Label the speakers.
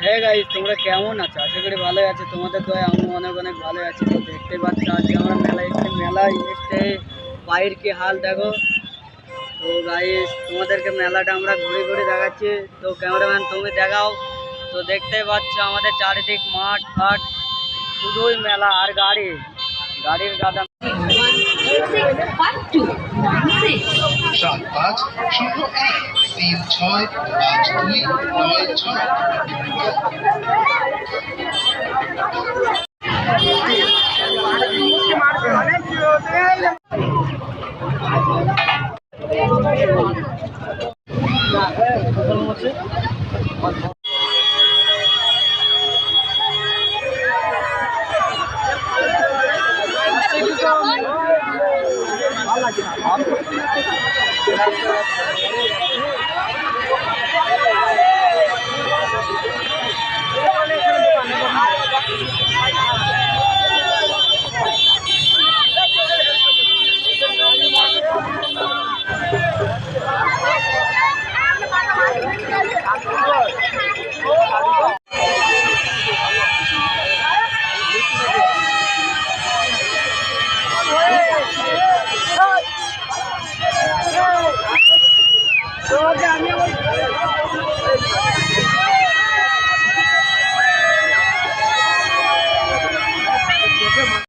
Speaker 1: হ্যাঁ গাইস, তোমরা কেমন আছো? আশা করি ভালোই আছো। তোমাদের দয়ায় আমি অনেক অনেক ভালো আছি। তো দেখতে পাচ্ছ আজকে আমরা মেলায় এসে বাইরের কি হাল দেখো। তো গাইস, তোমাদেরকে মেলাটা আমরা ঘুরে ঘুরে দেখাচ্ছি। তো ক্যামেরাম্যান তুমি দেখাও। তো দেখতে পাচ্ছ আমাদের চারিদিক মাঠ ফাট, শুধুই মেলা আর গাড়ির গাদা।
Speaker 2: 7501 365296।